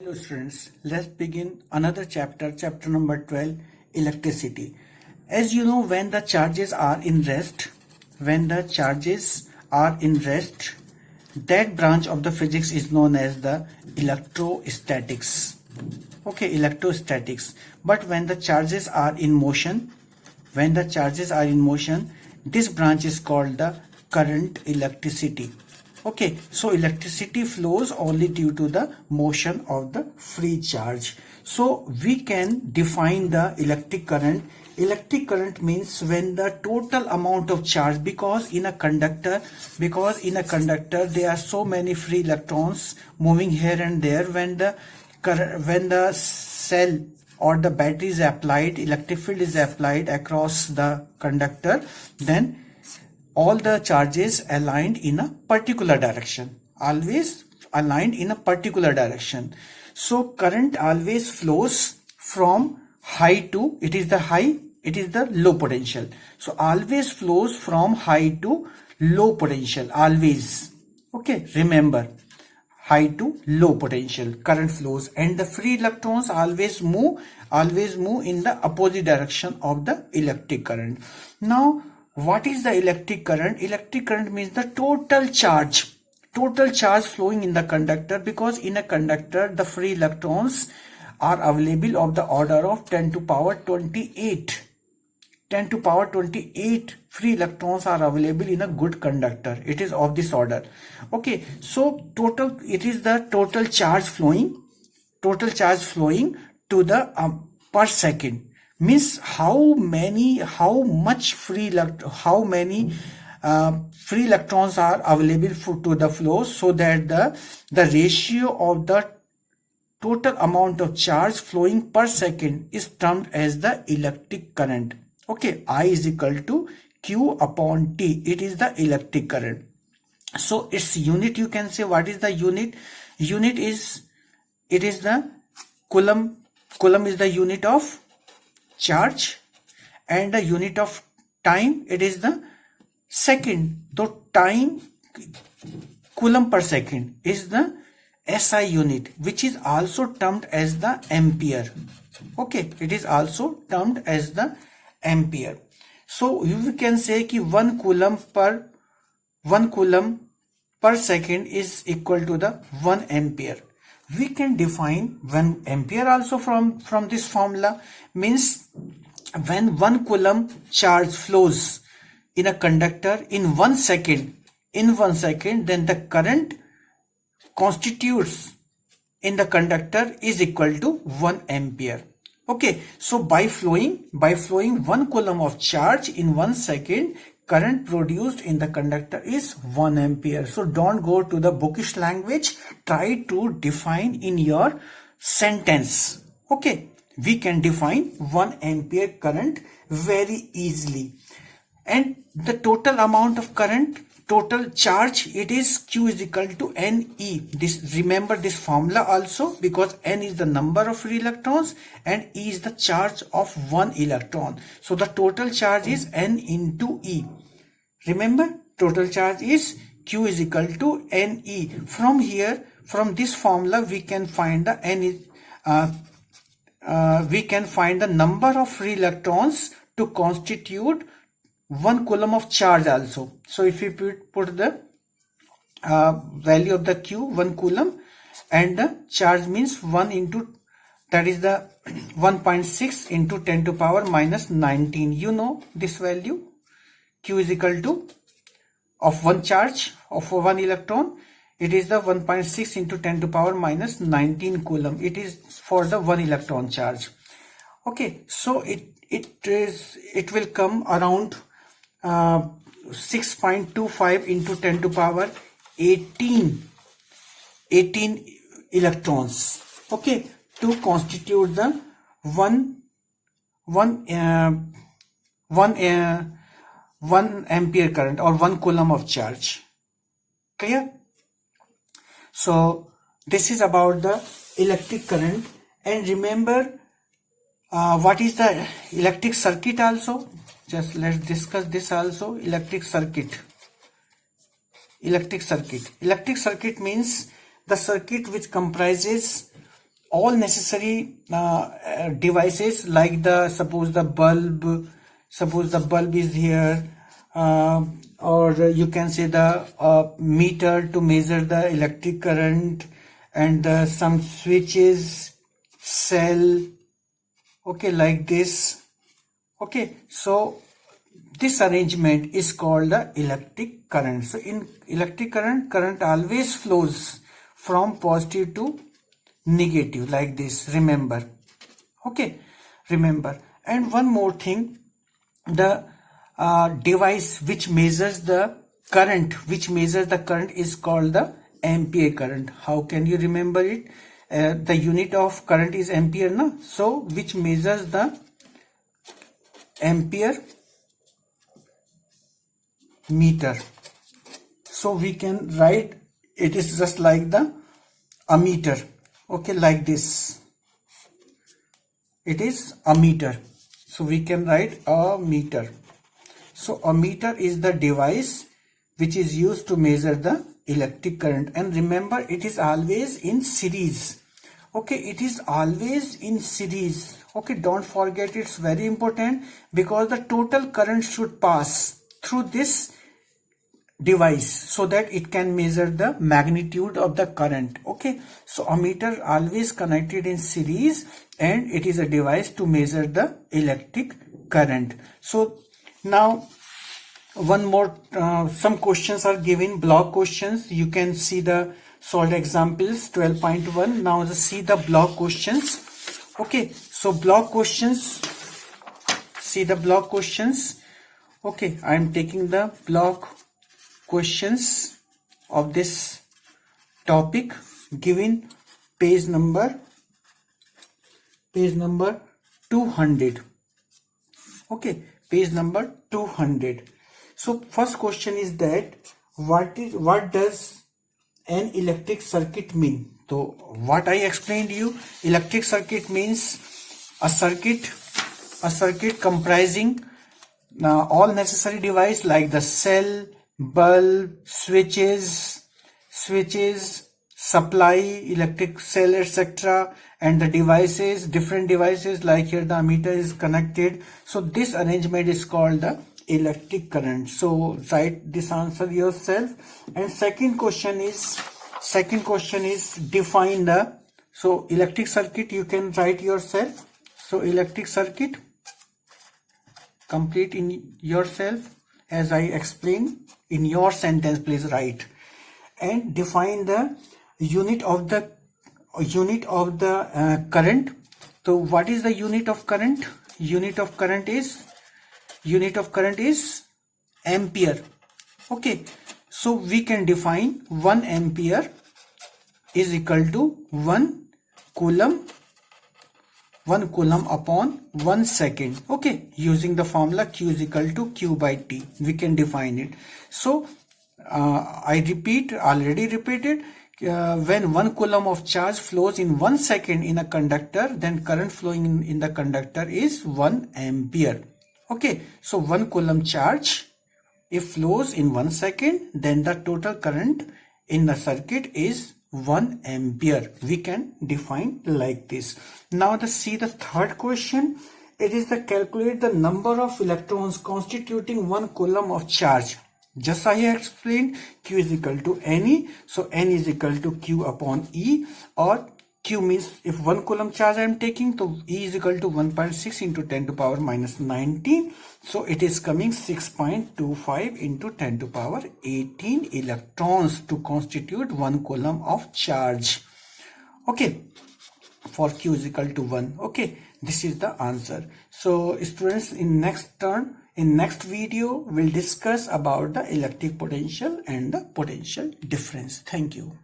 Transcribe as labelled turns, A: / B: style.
A: Hello students, let's begin another chapter, chapter number 12, electricity. As you know, when the charges are in rest, that branch of the physics is known as the electrostatics. Okay, electrostatics. But when the charges are in motion, this branch is called the current electricity. Okay, so electricity flows only due to the motion of the free charge. So we can define the electric current. Electric current means when the total amount of charge, because in a conductor there are so many free electrons moving here and there. When the cell or the battery is applied, electric field is applied across the conductor, then all the charges aligned in a particular direction, always aligned in a particular direction. So current always flows from high to, it is the low potential. So always flows from high to low potential, always. Okay, remember, high to low potential current flows, and the free electrons always move in the opposite direction of the electric current. Now, what is the electric current? Electric current means the total charge flowing in the conductor, because in a conductor the free electrons are available of the order of 10 to power 28. 10 to power 28 free electrons are available in a good conductor. It is of this order. Okay, so it is the total charge flowing to the per second. Means how many free electrons are available to the flow, so that the ratio of the total amount of charge flowing per second is termed as the electric current. Okay, I is equal to Q upon T. It is the electric current. So its unit, you can say, what is the unit? Unit is, it is the coulomb. Coulomb is the unit of charge, and the unit of time, it is the second. So time, coulomb per second, is the SI unit, which is also termed as the ampere. Okay, it is also termed as the ampere. So you can say कि 1 coulomb per second is equal to the 1 ampere. We can define 1 ampere also from this formula. Means when 1 coulomb charge flows in a conductor in 1 second, then the current constitutes in the conductor is equal to 1 ampere. Okay, so by flowing 1 coulomb of charge in 1 second, current produced in the conductor is 1 ampere. So don't go to the bookish language, try to define in your sentence. Okay, we can define 1 ampere current very easily. And the total amount of current, total charge, it is Q is equal to NE. Remember this formula also, because N is the number of free electrons and E is the charge of 1 electron. So the total charge is N into E. Remember, total charge is Q is equal to NE. From here, from this formula, we can find the we can find the number of free electrons to constitute 1 coulomb of charge also. So if we put the value of the Q, 1 coulomb, and the charge means 1 into, that is the 1.6 into 10 to power minus 19. You know this value. Q is equal to, of 1 charge of 1 electron, it is the 1.6 into 10 to power minus 19 coulomb. It is for the 1 electron charge. Okay, so it will come around 6.25 into 10 to power 18 electrons. Okay, to constitute the 1 ampere current or 1 coulomb of charge. Clear? So this is about the electric current. And remember, what is the electric circuit also? Just let's discuss this also. Electric circuit means the circuit which comprises all necessary devices, like suppose the bulb is here, or you can say the meter to measure the electric current, and some switches, cell, okay, like this. Okay, so this arrangement is called the electric current. So in electric current always flows from positive to negative, like this, remember. Okay, remember. And one more thing, the device which measures the current is called the ampere current. How can you remember it? The unit of current is ampere, no? So which measures the ampere meter. So we can write it is just like the ammeter. Okay, like this, it is ammeter. So we can write ammeter. So ammeter is the device which is used to measure the electric current, and remember, it is always in series. Okay, it is always in series. Okay, don't forget, it's very important, because the total current should pass through this device so that it can measure the magnitude of the current. Okay, so ammeter always connected in series, and it is a device to measure the electric current. So now one more, some questions are given, block questions. You can see the solved examples 12.1. now see the block questions. Okay, so block questions, see the block questions. Okay, I am taking the block questions of this topic, given page number 200. Okay, page number 200. So first question is that what does an electric circuit mean? So what I explained you, electric circuit means a circuit comprising all necessary device like the cell, bulb, switches, supply, electric cell, etc., and the devices, different devices, like here the ammeter is connected. So this arrangement is called the electric current. So write this answer yourself. And second question is define the, so electric circuit you can write yourself. So electric circuit, complete in yourself as I explain in your sentence, please write. And define the unit of the current. So what is the unit of current? Unit of current is ampere. Okay, so we can define 1 ampere is equal to 1 coulomb upon 1 second. Okay, using the formula Q is equal to Q by T, we can define it. So I already repeated, when 1 coulomb of charge flows in 1 second in a conductor, then current flowing in the conductor is 1 ampere. Okay, so 1 coulomb charge if flows in 1 second, then the total current in the circuit is 1 ampere. We can define like this. Now see the third question. It is the calculate the number of electrons constituting 1 coulomb of charge. Just I explained, Q is equal to NE. So N is equal to Q upon E, or Q means if 1 coulomb charge I am taking, so E is equal to 1.6 into 10 to power minus 19. So it is coming 6.25 into 10 to power 18 electrons to constitute 1 coulomb of charge. Okay, for Q is equal to 1. Okay, this is the answer. So students, in next video we'll discuss about the electric potential and the potential difference. Thank you.